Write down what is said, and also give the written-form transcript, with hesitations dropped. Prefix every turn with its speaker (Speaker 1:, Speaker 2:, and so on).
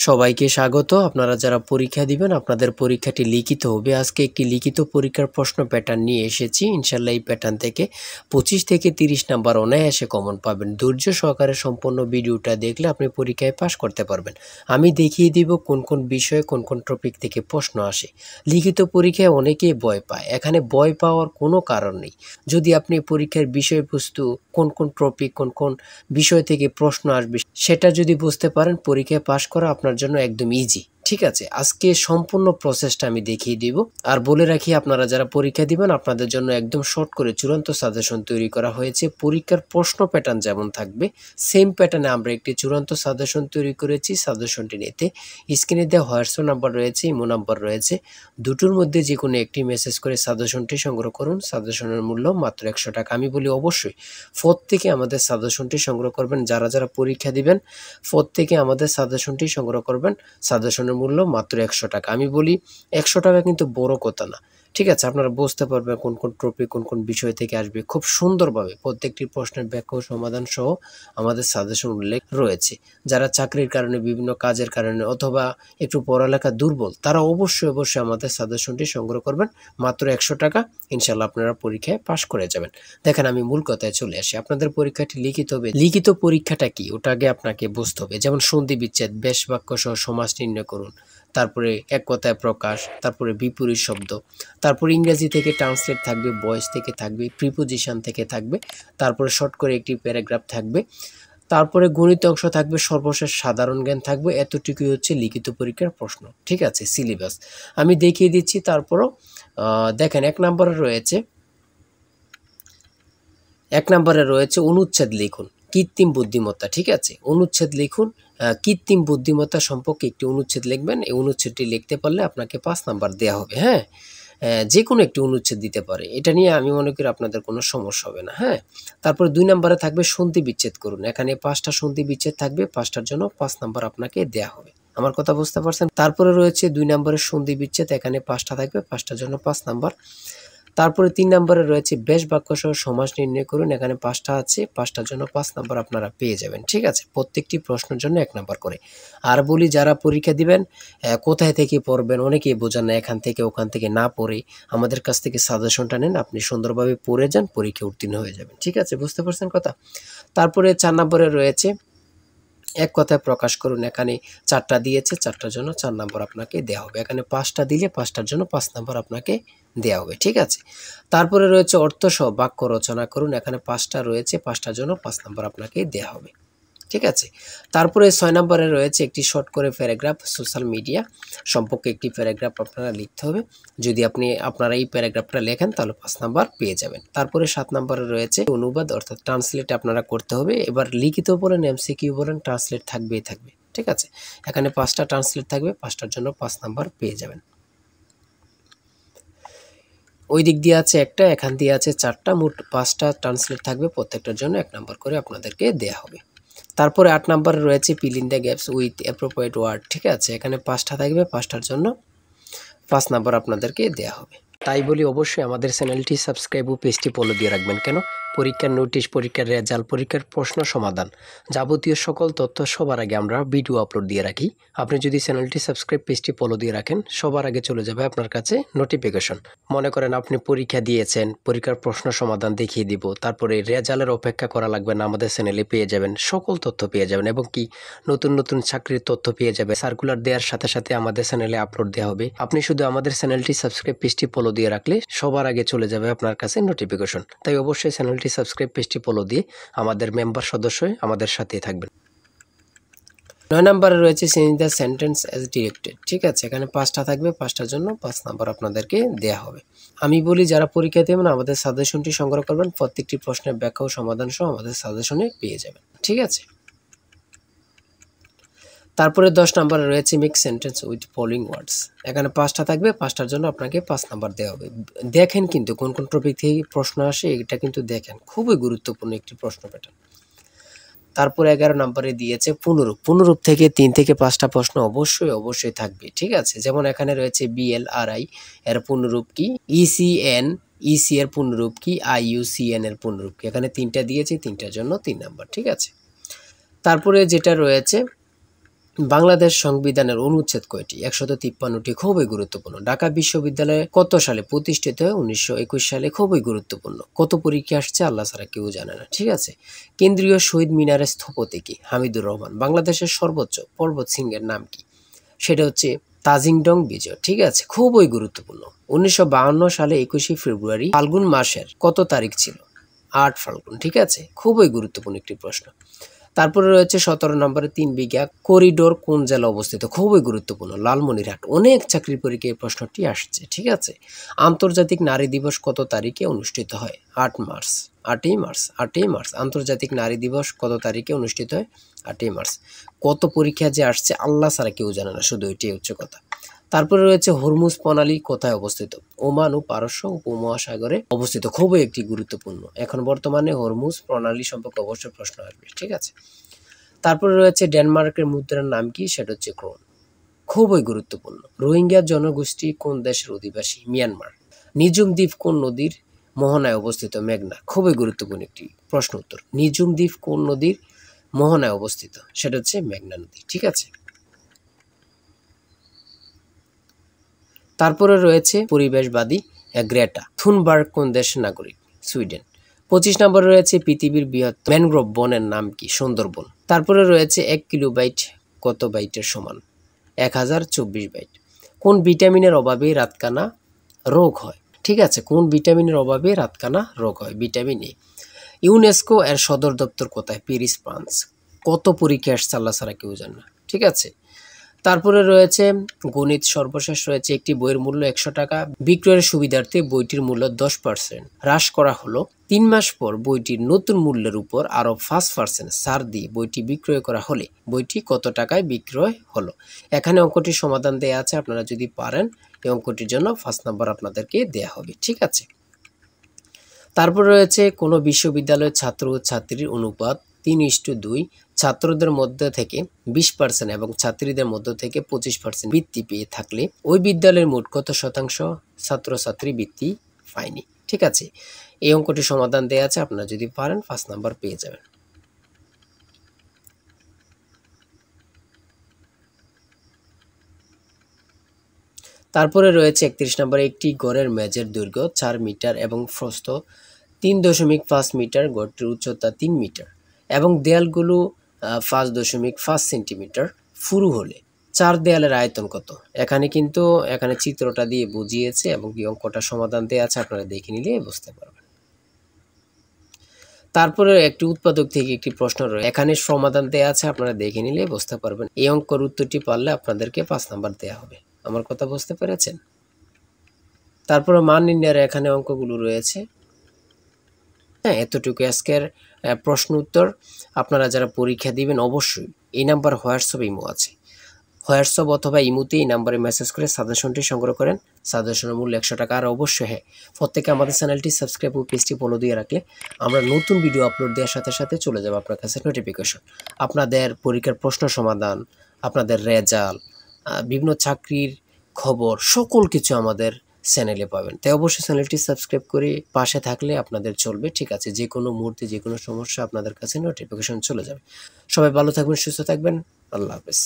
Speaker 1: সবাইকে স্বাগত। আপনারা যারা পরীক্ষা দিবেন আপনাদের পরীক্ষাটি লিখিত হবে। আজকে একটি লিখিত পরীক্ষার প্রশ্ন প্যাটার্ন নিয়ে এসেছি। ইনশাল্লাহ এই প্যাটার্ন থেকে 25 থেকে 30 নাম্বার অনায়াসে কমন পাবেন। ধৈর্য সহকারে সম্পূর্ণ ভিডিওটা দেখলে আপনি পরীক্ষায় পাস করতে পারবেন। আমি দেখিয়ে দিব কোন কোন বিষয়ে কোন কোন টপিক থেকে প্রশ্ন আসে। লিখিত পরীক্ষায় অনেকেই ভয় পায়, এখানে ভয় পাওয়ার কোনো কারণ নেই। যদি আপনি পরীক্ষার বিষয়বস্তু কোন কোন টপিক কোন কোন বিষয় থেকে প্রশ্ন আসবে সেটা যদি বুঝতে পারেন, পরীক্ষায় পাস করা আপনার জন্য একদম ইজি। ঠিক আছে, আজকে সম্পূর্ণ প্রসেসটা আমি দেখিয়ে দিব। আর বলে রাখি, আপনারা যারা পরীক্ষা দিবেন আপনাদের জন্য একদম শর্ট করে চূড়ান্ত সাজেশন তৈরি করা হয়েছে। পরীক্ষার প্রশ্ন প্যাটার্ন যেমন থাকবে সেম প্যাটার্নে আমরা একটি চূড়ান্ত সাজেশন তৈরি করেছি। সাজেশনটি নিতে স্ক্রিনে দেওয়া হোয়াটসঅ্যাপ নাম্বার রয়েছে, ইমো নাম্বার রয়েছে, দুটোর মধ্যে যে কোনো একটি মেসেজ করে সাজেশনটি সংগ্রহ করুন। সাজেশনের মূল্য মাত্র 100 টাকা। আমি বলি অবশ্যই প্রত্যেকে আমাদের সাজেশনটি সংগ্রহ করবেন। যারা যারা পরীক্ষা দিবেন প্রত্যেকে আমাদের সাজেশনটি সংগ্রহ করবেন। সাজেশনের মূল্য মাত্র 100 টাকা। আমি বলি 100 টাকা কিন্তু বড় কথা না। ঠিক আছে, আপনারা বুঝতে পারবেন কোন কোন টপিক কোন কোন বিষয় থেকে আসবে। খুব সুন্দরভাবে প্রত্যেকটি প্রশ্নের ব্যাখ্যা ও সমাধান সহ আমাদের সাজেশন উল্লেখ রয়েছে। যারা চাকরির কারণে, বিভিন্ন কাজের কারণে অথবা একটু পড়ালেখা দুর্বল, তারা অবশ্যই আমাদের সাজেশনটি সংগ্রহ করবেন। মাত্র 100 টাকা। ইনশাল্লাহ আপনারা পরীক্ষায় পাশ করে যাবেন। দেখেন, আমি মূল কথায় চলে আসি। আপনাদের পরীক্ষাটি লিখিত হবে। লিখিত পরীক্ষাটা কি ওটা আগে আপনাকে বুঝতে হবে। যেমন সন্ধি বিচ্ছেদ, বেশ বাক্য সহ সমাস নির্ণয় করুন, তারপরে এক কথায় প্রকাশ, তারপরে বিপরীত শব্দ, তারপরে ইংরেজি থেকে ট্রান্সলেট থাকবে, ভয়েস থেকে থাকবে, প্রিপোজিশন থেকে থাকবে, তারপরে শর্ট করে একটি প্যারাগ্রাফ থাকবে, তারপরে গণিত অংশ থাকবে, সর্বশেষ সাধারণ জ্ঞান থাকবে। এতটুকুই হচ্ছে লিখিত পরীক্ষার প্রশ্ন। ঠিক আছে, সিলেবাস আমি দেখিয়ে দিচ্ছি। তারপরও দেখেন, এক নম্বরে রয়েছে অনুচ্ছেদ লিখুন, কৃত্রিম বুদ্ধিমত্তা। ঠিক আছে, অনুচ্ছেদ লিখুন, কৃত্রিম বুদ্ধিমত্তা সম্পর্কে একটি অনুচ্ছেদ লিখবেন। এই অনুচ্ছেদটি লিখতে পারলে আপনাকে 5 নাম্বার দেওয়া হবে। হ্যাঁ, যে কোনো একটি অনুচ্ছেদ দিতে পারে, এটা নিয়ে আমি মনে করি আপনাদের কোনো সমস্যা হবে না। হ্যাঁ, তারপরে 2 নম্বরে থাকবে সন্ধি বিচ্ছেদ করুন। এখানে 5টা সন্ধি বিচ্ছেদ থাকবে, 5টার জন্য 5 নাম্বার আপনাকে দেওয়া হবে। আমার কথা বুঝতে পারছেন? তারপরে রয়েছে 2 নম্বরের সন্ধি বিচ্ছেদ, এখানে 5টা থাকবে, 5টার জন্য 5 নাম্বার। তারপরে 3 নম্বরে রয়েছে বেশ বাক্য সহ সমাস নির্ণয় করুন। এখানে 5টা আছে, 5টার জন্য 5 নাম্বার আপনারা পেয়ে যাবেন। ঠিক আছে, প্রত্যেকটি প্রশ্নের জন্য 1 নাম্বার করে। আর বলি, যারা পরীক্ষা দিবেন কোথায় থেকে পড়বেন, অনেকেই বোঝেন না। এখান থেকে ওখান থেকে না পড়ে আমাদের কাছ থেকে সাজেশনটা নেন, আপনি সুন্দরভাবে পড়ে যান, পরীক্ষা উত্তীর্ণ হয়ে যাবেন। ঠিক আছে, বুঝতে পারছেন কথা? তারপরে 4 নম্বরে রয়েছে এক কথায় প্রকাশ করুন। এখানে 4টা দিয়েছে, 4টার জন্য 4 নাম্বার আপনাকে দেওয়া হবে। এখানে 5টা দিলে 5টার জন্য 5 নাম্বার আপনাকে দেওয়া হবে। ঠিক আছে, তারপরে রয়েছে অর্থ সহ বাক্য রচনা করুন। এখানে 5টা রয়েছে, 5টার জন্য 5 নাম্বার আপনাকে দেওয়া হবে। ঠিক আছে, তারপরে 6 নম্বরে রয়েছে একটি শর্ট করে প্যারাগ্রাফ, সোশ্যাল মিডিয়া সম্পর্কে একটি প্যারাগ্রাফ আপনারা লিখতে হবে। যদি আপনারা এই প্যারাগ্রাফটা লেখেন তাহলে 5 নাম্বার পেয়ে যাবেন। তারপরে 7 নম্বরে রয়েছে অনুবাদ, অর্থাৎ ট্রান্সলেট আপনারা করতে হবে। এবার লিখিত বলেন, এমসিকিউ বলেন, ট্রান্সলেট থাকবেই থাকবে। ঠিক আছে, এখানে 5টা ট্রান্সলেট থাকবে, 5টার জন্য 5 নাম্বার পেয়ে যাবেন। ওই দিক দিয়ে আছে একটা, এখান দিয়ে আছে 4টা, মোট 5টা ট্রান্সলেট থাকবে, প্রত্যেকটার জন্য 1 নাম্বার করে আপনাদেরকে দেওয়া হবে। তারপরে 8 নম্বরে রয়েছে fill in the gaps with appropriate word. ঠিক আছে, এখানে 5টা থাকবে, 5টার জন্য 5 নাম্বার আপনাদেরকে দেওয়া হবে। তাই বলি অবশ্যই আমাদের চ্যানেলটি সাবস্ক্রাইব ও পেজটি ফলো দিয়ে রাখবেন। কেন? পরীক্ষার নোটিশ, পরীক্ষার রেজাল্ট, পরীক্ষার প্রশ্ন সমাধান, যাবতীয় সকল তথ্য সবার আগে আমরা ভিডিও আপলোড দিয়ে রাখি। আপনি যদি চ্যানেলটি সাবস্ক্রাইব, পেজটি ফলো দিয়ে রাখেন, সবার আগে চলে যাবে আপনার কাছে নোটিফিকেশন। মনে করেন আপনি পরীক্ষা দিয়েছেন, পরীক্ষার প্রশ্ন সমাধান দেখিয়ে দিব, তারপরে রেজাল্টের অপেক্ষা করা লাগবে না, আমাদের চ্যানেলে পেয়ে যাবেন, সকল তথ্য পেয়ে যাবেন। এবং কি নতুন নতুন চাকরির তথ্য পেয়ে যাবে। সার্কুলার দেওয়ার সাথে সাথে আমাদের চ্যানেলে আপলোড দেওয়া হবে। আপনি শুধু আমাদের চ্যানেলটি সাবস্ক্রাইব, পেজটি ফলো দিয়ে রাখলে সবার আগে চলে যাবে আপনার কাছে নোটিফিকেশন। তাই অবশ্যই চ্যানেলটি সাবস্ক্রাইব, পেজটি ফলো দিয়ে আমাদের মেম্বার সদস্য হয়ে আমাদের সাথেই থাকবেন। 9 নম্বরে রয়েছে change the sentence as directed. ঠিক আছে, এখানে 5টা থাকবে, 5টার জন্য 5 নাম্বার আপনাদেরকে দেওয়া হবে। আমি বলি, যারা পরীক্ষা দেবেন আমাদের সাজেশনটি সংগ্রহ করবেন, প্রত্যেকটি প্রশ্নের ব্যাখ্যা ও সমাধান সহ আমাদের সাজেশনে পেয়ে যাবেন। ঠিক আছে, তারপরে 10 নম্বরে রয়েছে মেক সেন্টেন্স উইথ ফলোইং ওয়ার্ডস। এখানে 5টা থাকবে, 5টার জন্য আপনাকে 5 নাম্বার দেওয়া হবে। দেখেন কিন্তু কোন কোন টপিক থেকে প্রশ্ন আসে, এটা কিন্তু দেখেন, খুবই গুরুত্বপূর্ণ একটি প্রশ্ন প্যাটার্ন। তারপরে 11 নম্বরে দিয়েছে পুনরূপ। পুনরূপ থেকে 3 থেকে 5টা প্রশ্ন অবশ্যই থাকবে। ঠিক আছে, যেমন এখানে রয়েছে BLRI এর পুনরূপ কি, ECN EC এর পুনরূপ কি, IUCN এর পুনরূপ কি। এখানে 3টা দিয়েছে, 3টার জন্য 3 নাম্বার। ঠিক আছে, তারপরে যেটা রয়েছে বাংলাদেশ সংবিধানের অনুচ্ছেদ কয়টি? 153টি। খুবই গুরুত্বপূর্ণ। ঢাকা বিশ্ববিদ্যালয় কত সালে প্রতিষ্ঠিত হয়? 1921 সালে। খুবই গুরুত্বপূর্ণ। কত পরীক্ষা আসছে? আল্লাহ ছাড়া কেউ জানে না। ঠিক আছে। কেন্দ্রীয় শহীদ মিনারের স্থপতি কি? হামিদুর রহমান। বাংলাদেশের সর্বোচ্চ পর্বত শৃঙ্গের নাম কি? সেটা হচ্ছে তাজিংডং বিজয়। ঠিক আছে, খুবই গুরুত্বপূর্ণ। 1952 সালে 21শে ফেব্রুয়ারি ফাল্গুন মাসের কত তারিখ ছিল? 8 ফাল্গুন। ঠিক আছে, খুবই গুরুত্বপূর্ণ একটি প্রশ্ন। তারপরে রয়েছে 17 নম্বরে 3 বিঘা করিডোর কোন জেলা অবস্থিত? খুবই গুরুত্বপূর্ণ, লালমনিরহাট। অনেক চাকরির পরীক্ষায় এই প্রশ্নটি আসছে। ঠিক আছে। আন্তর্জাতিক নারী দিবস কত তারিখে অনুষ্ঠিত হয়? 8 মার্চ। 8ই মার্চ। 8ই মার্চ আন্তর্জাতিক নারী দিবস কত তারিখে অনুষ্ঠিত হয়? 8ই মার্চ। কত পরীক্ষা যে আসছে আল্লাহ ছাড়া কেউ জানে না, শুধু এটাই হচ্ছে কথা। তারপরে রয়েছে হরমুজ প্রণালী কোথায় অবস্থিত? ওমান ও পারস্য উপমহাসাগরে অবস্থিত। খুবই একটি গুরুত্বপূর্ণ। এখন বর্তমানে হরমুজ প্রণালী সম্পর্কে অবশ্যই প্রশ্ন আসবে। ঠিক আছে। তারপরে রয়েছে ডেনমার্কের মুদ্রার নাম কি? সেটা হচ্ছে ক্রোন। খুবই গুরুত্বপূর্ণ। রোহিঙ্গা জনগোষ্ঠী কোন দেশের অধিবাসী? মিয়ানমার। নিজুম দ্বীপ কোন নদীর মোহনায় অবস্থিত? মেঘনা। খুবই গুরুত্বপূর্ণ একটি প্রশ্ন উত্তর। নিজুম দ্বীপ কোন নদীর মোহনায় অবস্থিত? সেটা হচ্ছে মেঘনা নদী। ঠিক আছে। তারপরে রয়েছে পরিবেশবাদী গ্রেটা থুনবার্গ কোন দেশের নাগরিক? সুইডেন। 25 নম্বরে রয়েছে পৃথিবীর বৃহত্তম ম্যানগ্রোভ বনের নাম কি? সুন্দরবন। তারপরে রয়েছে 1 কিলোবাইট কত বাইটের সমান? 1024 বাইট। কোন ভিটামিনের অভাবে রাতকানা রোগ হয়? ঠিক আছে, কোন ভিটামিনের অভাবে রাতকানা রোগ হয়? Vitamin A. ইউনেস্কো এর সদর দপ্তর কোথায়? Paris, France. কত পরীক্ষা আসছে আল্লাহ ছাড়া কেউ জানে না। ঠিক আছে। তারপরে রয়েছে গণিত। সর্বশেষ রয়েছে একটি বইয়ের মূল্য 100 টাকা। বিক্রয়ের সুবিধার্থে বইটির মূল্য 10% হ্রাস করা হলো। 3 মাস পর বইটির নতুন মূল্যের উপর আরও 5% ছাড় দিয়ে বইটি বিক্রয় করা হলে বইটি কত টাকায় বিক্রয় হলো? এখানে অঙ্কটির সমাধান দেয়া আছে, আপনারা যদি পারেন এই অঙ্কটির জন্য 5 নাম্বার আপনাদেরকে দেয়া হবে। ঠিক আছে। তারপর রয়েছে কোনো বিশ্ববিদ্যালয়ের ছাত্র ও ছাত্রীর অনুপাত 3:2, ছাত্রদের মধ্যে থেকে 20% এবং ছাত্রীদের মধ্যে থেকে 25% বৃত্তি পেয়ে থাকলে ওই বিদ্যালয়ের মোট কত শতাংশ ছাত্রছাত্রী বৃত্তি পায়নি? ঠিক আছে। এই অঙ্কটির সমাধান দেওয়া আছে, আপনারা যদি পারেন 5 নাম্বার পেয়ে যাবেন। তারপরে রয়েছে 31 নম্বরে একটি গড়ের মেঝের দৈর্ঘ্য 4 মিটার এবং প্রস্থ 3.5 মিটার, গড়টির উচ্চতা 3 মিটার এবং দেয়ালগুলো 5.5 সেন্টিমিটার পুরু হলে 4 দেয়ালের আয়তন কত? এখানে চিত্রটা দিয়ে বুঝিয়েছে এবং কি অঙ্কটা সমাধান দেওয়া আছে, আপনারা দেখে নিলে বুঝতে পারবেন। তারপরে একটি উৎপাদক থেকে একটি প্রশ্ন রয়েছে, এখানে সমাধান দেওয়া আছে, আপনারা দেখে নিলে বুঝতে পারবেন। এই অঙ্কের উত্তরটি পারলে আপনাদেরকে 5 নাম্বার দেওয়া হবে। আমার কথা বুঝতে পেরেছেন? তারপরে মান নির্ণয়ের এখানে অঙ্কগুলো রয়েছে। হ্যাঁ, এতটুকু আজকের প্রশ্ন উত্তর। আপনারা যারা পরীক্ষা দিবেন অবশ্যই এই নাম্বার হোয়াটসঅ্যাপ ইমো আছে, হোয়াটসঅ্যাপ অথবা ইমোতে এই নাম্বারে মেসেজ করে সাজেশনটি সংগ্রহ করেন। সাজেশনের মূল্য 100 টাকা। আর অবশ্যই হ্যাঁ, প্রত্যেকে আমাদের চ্যানেলটি সাবস্ক্রাইব ও পেজটি ফলো দিয়ে রাখলে আমরা নতুন ভিডিও আপলোড দেওয়ার সাথে সাথে চলে যাবে আপনার কাছে নোটিফিকেশন। আপনাদের পরীক্ষার প্রশ্ন সমাধান, আপনাদের রেজাল্ট, বিভিন্ন চাকরির খবর, সকল কিছু আমাদের চ্যানেলে পাবেন। তাই অবশ্যই চ্যানেলটি সাবস্ক্রাইব করে পাশে থাকলে আপনাদের চলবে। ঠিক আছে, যে কোনো মুহূর্তে যে কোনো সমস্যা আপনাদের কাছে নোটিফিকেশন চলে যাবে। সবাই ভালো থাকবেন, সুস্থ থাকবেন। আল্লাহ হাফেজ।